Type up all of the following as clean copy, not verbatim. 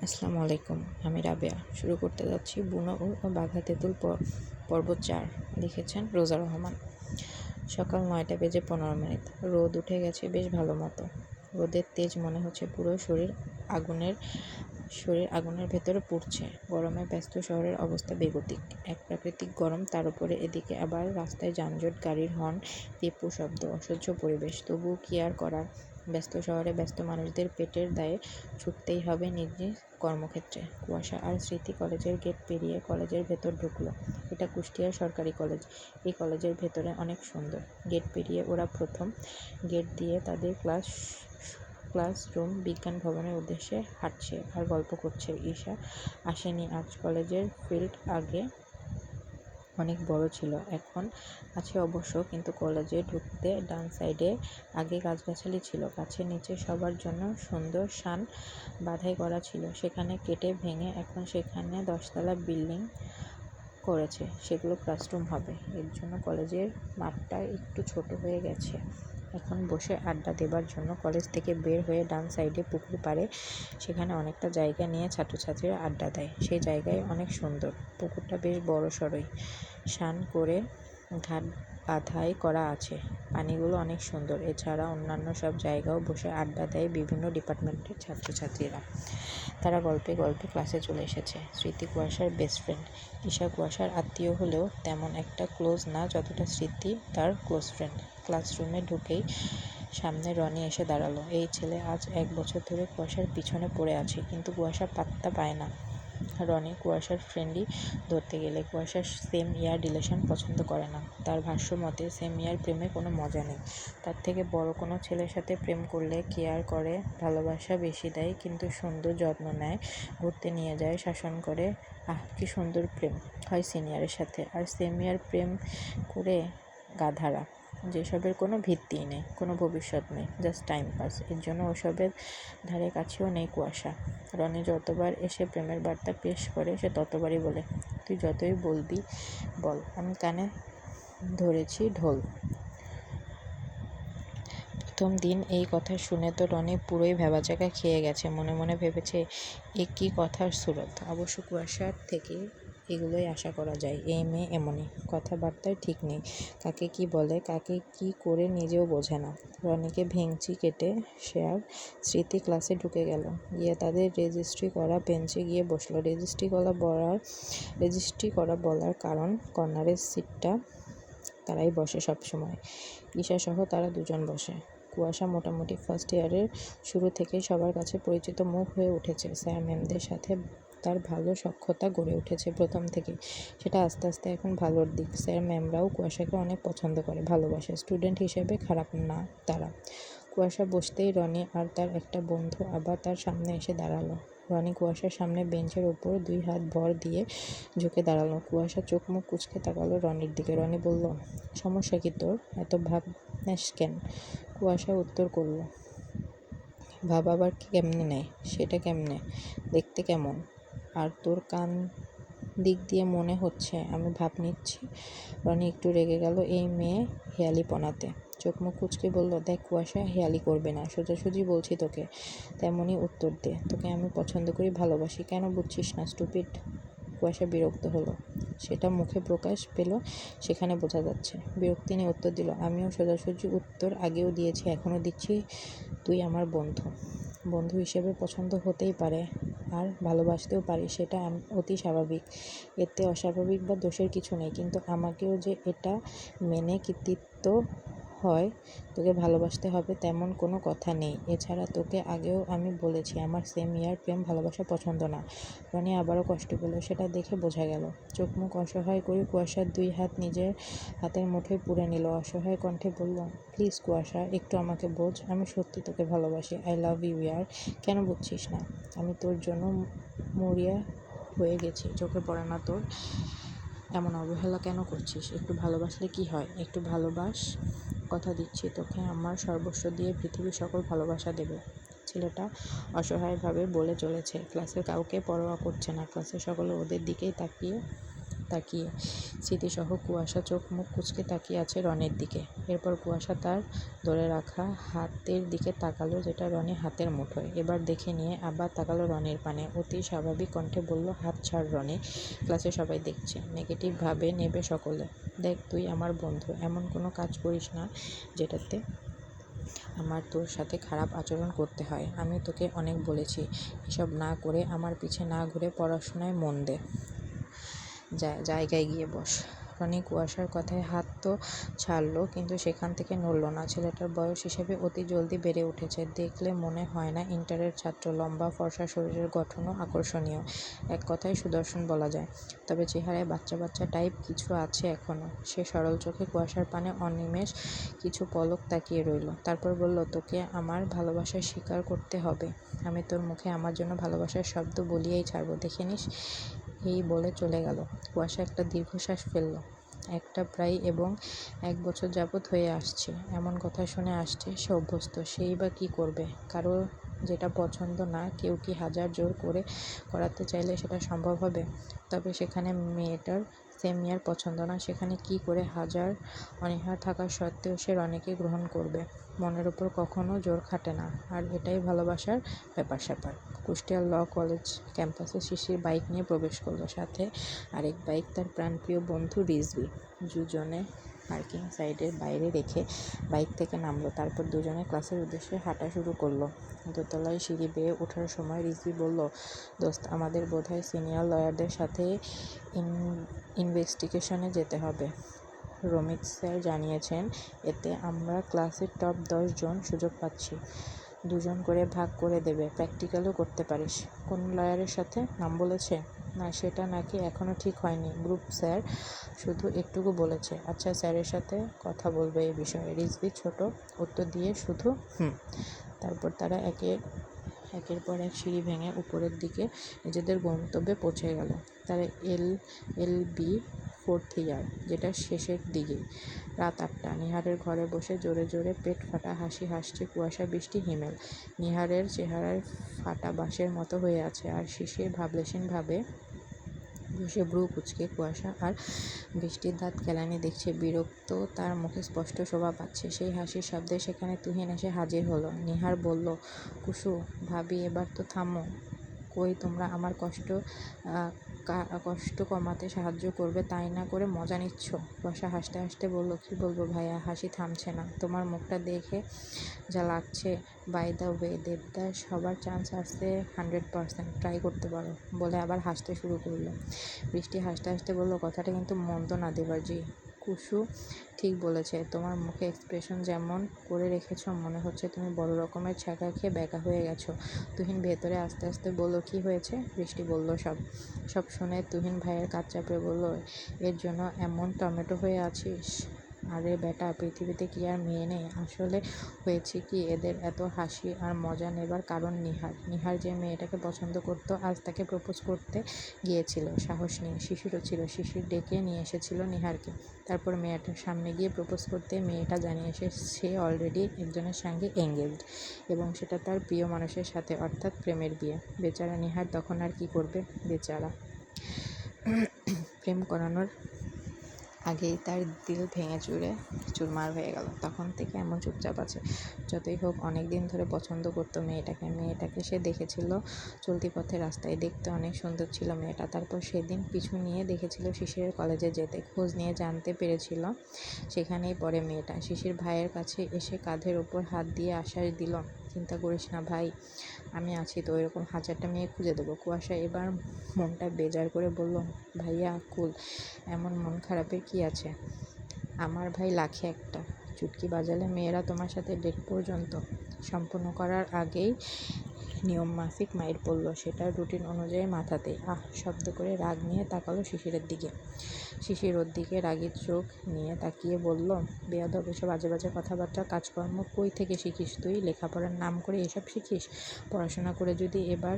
আসসালামু আলাইকুম। আমি রাবেয়া। শুরু করতে যাচ্ছি বুনো ও বাঘা তেঁতুল পর্ব ৪। লিখেছেন রোজা রহমান। সকাল ৯টা বেজে ১৫ মিনিট। রোদ উঠে গেছে বেশ ভালো মতো। রোদের তেজ মনে হচ্ছে পুরো শরীর আগুনের ভেতরে পুড়ছে। গরমে ব্যস্ত শহরের অবস্থা বেগতিক। এক প্রাকৃতিক গরম, তার উপরে এদিকে আবার রাস্তায় যানজট, গাড়ির হর্ন, তীব্র শব্দ, অসহ্য পরিবেশ। তবুও কি আর করার? ব্যস্ত শহরে ব্যস্ত মানুষদের পেটের দায়ে ছুটতেই হবে নিজ নিজ কর্মক্ষেত্রে। কুয়াশা আর স্মৃতি কলেজের গেট পেরিয়ে কলেজের ভেতর ঢুকলো। এটা কুষ্টিয়ার সরকারি কলেজ। এই কলেজের ভেতরে অনেক সুন্দর। গেট পেরিয়ে ওরা প্রথম গেট দিয়ে তাদের ক্লাসরুম বিজ্ঞান ভবনের উদ্দেশ্যে হাঁটছে আর গল্প করছে। ঈশা আসেনি আজ। কলেজের ফিল্ড আগে অনেক বড় ছিল, এখন আছে অবশ্য, কিন্তু কলেজে ঢুকতে ডান সাইডে আগে গাছগাছালি ছিল। গাছের নিচে সবার জন্য সুন্দর শান বাঁধাই করা ছিল, সেখানে কেটে ভেঙে এখন সেখানে 10তলা বিল্ডিং করেছে। সেগুলো ক্লাসরুম হবে। এর জন্য কলেজের মাঠটা একটু ছোট হয়ে গেছে। এখন বসে আড্ডা দেবার জন্য কলেজ থেকে বের হয়ে ডান সাইডে পুকুর পাড়ে, সেখানে অনেকটা জায়গা নিয়ে ছাত্রছাত্রীরা আড্ডা দেয়। সেই জায়গায় অনেক সুন্দর। পুকুরটা বেশ বড় সড়ই, শান করে ঘাট বাঁধাই করা আছে। পানিগুলো অনেক সুন্দর। এছাড়া অন্যান্য সব জায়গাও বসে আড্ডা দেয় বিভিন্ন ডিপার্টমেন্টের ছাত্রছাত্রীরা। তারা গল্পে গল্পে ক্লাসে চলে এসেছে। স্মৃতি কুয়াশার বেস্ট ফ্রেন্ড। ঈশা কুয়াশার আত্মীয় হলেও তেমন একটা ক্লোজ না যতটা স্মৃতি তার ক্লোজ ফ্রেন্ড। ক্লাসরুমে ঢুকেই সামনে রনি এসে দাঁড়ালো। এই ছেলে আজ 1 বছর ধরে কুয়াশার পিছনে পড়ে আছে, কিন্তু কুয়াশা পাত্তা পায় না। রনি কুয়াশার ফ্রেন্ডই ধরতে গেলে। কুয়াশার সেম ইয়ার রিলেশন পছন্দ করে না। তার ভাষ্য মতে সেম ইয়ার প্রেমে কোনো মজা নেই। তার থেকে বড় কোনো ছেলের সাথে প্রেম করলে কেয়ার করে, ভালোবাসা বেশি দেয়, কিন্তু সুন্দর যত্ন নেয়, ঘুরতে নিয়ে যায়, শাসন করে। আহ, কি সুন্দর প্রেম হয় সিনিয়রের সাথে। আর সেম ইয়ার প্রেম করে গাধারা, যেসবের কোনো ভিত্তিই নেই, কোনো ভবিষ্যৎ নেই, জাস্ট টাইম পাস। এর জন্য ওসবের ধারে কাছেও নেই কুয়াশা। রনি যতবার এসে প্রেমের বার্তা পেশ করে সে ততবারই বলে, তুই যতই বলবি বল, আমি কানে ধরেছি ঢোল। প্রথম দিন এই কথা শুনে তো রনি পুরোই ভ্যাবাচ্যাকা খেয়ে গেছে। মনে মনে ভেবেছে, এ কী কথার সুরত। অবশ্য কুয়াশার থেকে এগুলোই আশা করা যায়। এই মেয়ে এমনই, কথাবার্তায় ঠিক নেই, কাকে কি বলে, কাকে কি করে নিজেও বোঝে না। রনিকে ভেঙচি কেটে সে আর স্মৃতি ক্লাসে ঢুকে গেল। গিয়ে তাদের রেজিস্ট্রি করা বেঞ্চে গিয়ে বসলো। রেজিস্ট্রি করা বলার কারণ, কর্নারের সিটটা তারাই বসে সবসময়। ঈশাসহ তারা দুজন বসে। কুয়াশা মোটামুটি ফার্স্ট ইয়ারের শুরু থেকেই সবার কাছে পরিচিত মুখ হয়ে উঠেছে। স্যার ম্যামদের সাথে তার ভালো সখ্যতা গড়ে উঠেছে প্রথম থেকেই। সেটা আস্তে আস্তে এখন ভালোর দিক। স্যার ম্যামরাও কুয়াশাকে অনেক পছন্দ করে, ভালোবাসে। স্টুডেন্ট হিসেবে খারাপ না তারা। কুয়াশা বসতেই রনি আর তার একটা বন্ধু আবার তার সামনে এসে দাঁড়ালো। রনি কুয়াশার সামনে বেঞ্চের ওপর 2 হাত ভর দিয়ে ঝুঁকে দাঁড়ালো। কুয়াশা চোখ মুখ কুঁচকে তাকালো রনির দিকে। রনি বলল, সমস্যা কি তোর? এত ভাবনেস কেন? কুয়াশা উত্তর করল, ভাব আবার কেমনে নেয়? সেটা কেমনে? দেখতে কেমন? আর তোর কান দিক দিয়ে মনে হচ্ছে আমি ভাব নিচ্ছি। রনি একটু রেগে গেল এই মেয়ে হেয়ালিপনাতে। চোখ মুখ কুঁচকে বলল, দেখ কুয়াশা, হেয়ালি করবে না, সোজাসুজি বলছি তোকে। তেমনই উত্তর দে। তোকে আমি পছন্দ করি, ভালোবাসি। কেন বুঝছিস না স্টুপিড? কুয়াশা বিরক্ত হলো। সেটা মুখে প্রকাশ পেল, সেখানে বোঝা যাচ্ছে। বিরক্তি নিয়ে উত্তর দিল, আমিও সোজাসুজি উত্তর আগেও দিয়েছি, এখনও দিচ্ছি, তুই আমার বন্ধু। বন্ধু হিসেবে পছন্দ হতেই পারে, আর ভালোবাসতেও পারি, সেটা অতি স্বাভাবিক। এতে অস্বাভাবিক বা দোষের কিছু নেই, কিন্তু আমাকেও যে এটা মেনে কৃতিত্ব হয় তোকে ভালোবাসতে হবে তেমন কোনো কথা নেই। এছাড়া তোকে আগেও আমি বলেছি আমার সেম ইয়ার প্রেম ভালোবাসা পছন্দ না। রনি আবারও কষ্ট পেল, সেটা দেখে বোঝা গেল। চোখ মুখ অসহায় করে কুয়াশার 2 হাত নিজের হাতের মুঠোয় পুরে নিল। অসহায় কণ্ঠে বলল, প্লিজ কুয়াশা, একটু আমাকে বোঝ, আমি সত্যি তোকে ভালোবাসি। আই লাভ ইউ ইয়ার। কেন বুঝছিস না? আমি তোর জন্য মরিয়া হয়ে গেছি, চোখে পড়ে না তোর? এমন অবহেলা কেন করছিস? একটু ভালোবাসলে কি হয়? একটু ভালোবাস, কথা দিচ্ছি তোকে আমার সর্বস্ব দিয়ে পৃথিবীর সকল ভালোবাসা দেবে। ছেলেটা অসহায়ভাবে বলে চলেছে। ক্লাসের কাউকে পরোয়া করছে না। ক্লাসের সকলে ওদের দিকেই তাকিয়ে তাকিয়ে। স্মৃতিসহ কুয়াশা চোখ মুখ কুঁচকে তাকিয়ে আছে রনির দিকে। এরপর কুয়াশা তার ধরে রাখা হাতের দিকে তাকালো, যেটা রনি হাতের মুঠোয়। এবার দেখে নিয়ে আবার তাকালো রনির পানে। অতি স্বাভাবিক কণ্ঠে বলল, হাত ছাড় রনি, ক্লাসে সবাই দেখছে। নেগেটিভভাবে নেবে সকলে। দেখ, তুই আমার বন্ধু, এমন কোনো কাজ করিস না যেটাতে আমার তোর সাথে খারাপ আচরণ করতে হয়। আমি তোকে অনেক বলেছি এসব না করে আমার পিছে না ঘুরে পড়াশোনায় মন দে। জায়গায় গিয়ে বস। রনি কুয়াশার কথায় হাত তো ছাড়ল, কিন্তু সেখান থেকে নড়ল না। ছেলেটার বয়স হিসেবে অতি জলদি বেড়ে উঠেছে। দেখলে মনে হয় না ইন্টারের ছাত্র। লম্বা ফর্সা, শরীরের গঠনও আকর্ষণীয়। এক কথায় সুদর্শন বলা যায়। তবে চেহারায় বাচ্চা বাচ্চা টাইপ কিছু আছে এখনও। সে সরল চোখে কুয়াশার পানে অনিমেষ কিছু পলক তাকিয়ে রইল। তারপর বলল, তোকে আমার ভালোবাসা স্বীকার করতে হবে। আমি তোর মুখে আমার জন্য ভালোবাসার শব্দ বলিয়েই ছাড়ব, দেখে নিস। এই বলে চলে গেল। কুয়াশা একটা দীর্ঘশ্বাস ফেলল। একটা প্রায় এবং 1 বছর যাবৎ হয়ে আসছে। এমন কথা শুনে আসছে, সে অভ্যস্ত। সেই বা কী করবে? কারো যেটা পছন্দ না, কেউ কি হাজার জোর করে করাতে চাইলে সেটা সম্ভব হবে? তবে সেখানে মেয়েটার সেম ইয়ার পছন্দ না, সেখানে কি করে হাজার অনীহা থাকা সত্ত্বেও সে রনিকে গ্রহণ করবে? মনের ওপর কখনো জোর খাটে না, আর এটাই ভালোবাসার ব্যাপার-স্যাপার। কুষ্টিয়া ল কলেজ ক্যাম্পাসে শিশির বাইক নিয়ে প্রবেশ করলো। সাথে আরেক বাইক তার প্রাণপ্রিয় বন্ধু রিজভি। দুজনে পার্কিং সাইডের বাইরে রেখে বাইক থেকে নামলো। তারপর দুজনে ক্লাসের উদ্দেশ্যে হাঁটা শুরু করলো। দোতলায় সিঁড়ি বেয়ে ওঠার সময় রিজভি বলল, দোস্ত, আমাদের বোধহয় সিনিয়র লয়ারদের সাথে ইনভেস্টিগেশনে যেতে হবে। রমিত স্যার জানিয়েছেন এতে আমরা ক্লাসের টপ 10 জন সুযোগ পাচ্ছি। 2 জন করে ভাগ করে দেবে, প্র্যাকটিক্যালও করতে পারিস। কোন লয়ারের সাথে নাম বলেছে? না, সেটা নাকি এখনও ঠিক হয়নি। গ্রুপ স্যার শুধু একটুকু বলেছে। আচ্ছা, স্যারের সাথে কথা বলবে এই বিষয়ে। রিজভি ছোট উত্তর দিয়ে শুধু তারপর তারা একের পর এক সিঁড়ি ভেঙে উপরের দিকে নিজেদের গন্তব্যে পৌঁছে গেল। তারা LLB 4th ইয়ার, যেটা শেষের দিকেই। রাত 8টা। নিহারের ঘরে বসে জোরে জোরে পেট ফাটা হাসি হাসছে কুয়াশা, বৃষ্টি, হিমেল। নিহারের চেহারায় ফাটা বাঁশের মতো হয়ে আছে, আর শিশির ভাবলেশীনভাবে বসে ভ্রু কুঁচকে কুয়াশা আর বৃষ্টির দাঁত কেলানি দেখছে। বিরক্ত তার মুখে স্পষ্ট শোভা পাচ্ছে। সেই হাসির শব্দে সেখানে তুহিন এসে হাজির হলো। নিহার বলল, কুসু ভাবি, এবার তো থামো। কই, তোমরা আমার কষ্ট কমাতে সাহায্য করবে, তাই না করে মজা নিচ্ছ? কুয়াশা হাসতে হাসতে বলল, কি বলবো ভাইয়া, হাসি থামছে না। তোমার মুখটা দেখে যা লাগছে। বাই দ্য ওয়ে, দেবদাস হবার চান্স আছে 100%, ট্রাই করতে পারো। বলে আবার হাসতে শুরু করলো। বৃষ্টি হাসতে হাসতে বলল, কথাটা কিন্তু মন্দ না দেবারজি। কুসু ঠিক বলেছে। তোমার মুখে এক্সপ্রেশন যেমন করে রেখেছ, মনে হচ্ছে তুমি বড় রকমের ছ্যাঁকা খেয়ে ব্যাকা হয়ে গেছো। তুহিন ভেতরে আস্তে আস্তে বলল, কি হয়েছে? বৃষ্টি বলল সব শুনে তুহিন ভাইয়ের কাজ চাপড়ে বলল, এর জন্য এমন টমেটো হয়ে আছিস? আরে বেটা, পৃথিবীতে কি আর মেয়ে নেই? আসলে হয়েছে কি, এদের এত হাসি আর মজা নেবার কারণ নিহার যে মেয়েটাকে পছন্দ করত, আজ তাকে প্রপোজ করতে গিয়েছিল সাহস নিয়ে। শিশিরও ছিল। শিশির ডেকে নিয়ে এসেছিল নিহারকে। তারপর মেয়েটার সামনে গিয়ে প্রপোজ করতে মেয়েটা জানিয়েছে সে অলরেডি একজনের সঙ্গে এঙ্গেজড, এবং সেটা তার প্রিয় মানুষের সাথে, অর্থাৎ প্রেমের বিয়ে। বেচারা নিহার তখন আর কি করবে? বেচারা প্রেম করানোর আগেই তার দিল ভেঙে চুরে চুরমার হয়ে গেল। তখন থেকে এমন চুপচাপ আছে। যতই হোক, অনেক দিন ধরে পছন্দ করতো মেয়েটাকে সে দেখেছিল চলতি পথে, রাস্তায়। দেখতে অনেক সুন্দর ছিল মেয়েটা। তারপর সেদিন পিছু নিয়ে দেখেছিল শিশিরের কলেজে যেতে। খোঁজ নিয়ে জানতে পেরেছিল সেখানেই পড়ে মেয়েটা। শিশির ভাইয়ের কাছে এসে কাঁধের ওপর হাত দিয়ে আশ্বাস দিল, চিন্তা করিস না ভাই, আমি আছি তো, এরকম 1000টা মেয়ে খুঁজে দেবো। কুয়াশা এবার মনটা বেজার করে বলল, ভাইয়া কুল, এমন মন খারাপের কি আছে? আমার ভাই লাখে একটা। চুটকি বাজালে মেয়েরা তোমার সাথে ডেট পর্যন্ত সম্পূর্ণ করার আগেই নিয়মমাফিক মাইর পড়ল, সেটা রুটিন অনুযায়ী মাথাতেই। শব্দ করে রাগ নিয়ে তাকালো শিশিরের দিকে। শিশির ওর দিকে রাগী চোখ নিয়ে তাকিয়ে বলল, বেয়াদব, এসব আজে বাজে কথাবার্তা কাজকর্ম কই থেকে শিখিস তুই? লেখাপড়ার নাম করে এসব শিখিস? পড়াশোনা করে যদি এবার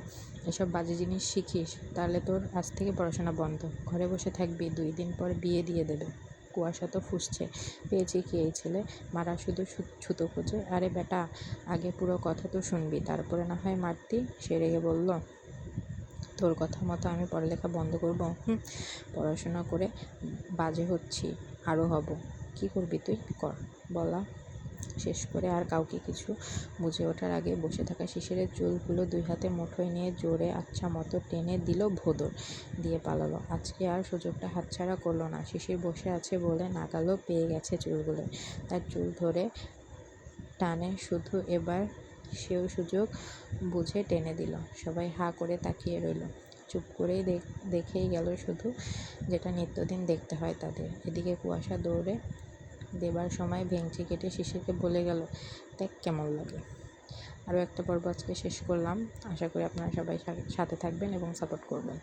এসব বাজে জিনিস শিখিস, তাহলে তোর আজ থেকে পড়াশোনা বন্ধ। ঘরে বসে থাকবি, 2 দিন পর বিয়ে দিয়ে দেবে। কুয়াশা তো ফুঁসছে। পেয়েছে কি এই ছেলে, মারা শুধু ছুতো খোঁজে। আরে বেটা, আগে পুরো কথা তো শুনবি, তারপরে না হয় মারতি। সে রেগে বলল, তোর কথা মতো আমি পড়ালেখা বন্ধ করব? পড়াশোনা করে বাজে হচ্ছি, আরও হব। কি করবি তুই? কর। বলা শেষ করে আর কাউকে কিছু বুঝে ওঠার আগে বসে থাকা শিশিরের চুলগুলো 2 হাতে মুঠোয় নিয়ে জোরে আচ্ছা মতো টেনে দিল ভোঁদড় দিয়ে পালালো। আজকে আর সুযোগটা হাতছাড়া করলো না। শিশির বসে আছে বলে নাগালও পেয়ে গেছে চুলগুলো। তার চুল ধরে টানে শুধু, এবার সেও সুযোগ বুঝে টেনে দিল। সবাই হাঁ করে তাকিয়ে রইল। চুপ করেই দেখেই গেল শুধু, যেটা নিত্যদিন দেখতে হয় তাদের। এদিকে কুয়াশা দৌড়ে দেবার সময় ভেঙচি কেটে শিশিরকে বলে গেল, দেখ কেমন লাগে। আরও একটা পর্ব আজকে শেষ করলাম। আশা করি আপনারা সবাই সাথে থাকবেন এবং সাপোর্ট করবেন।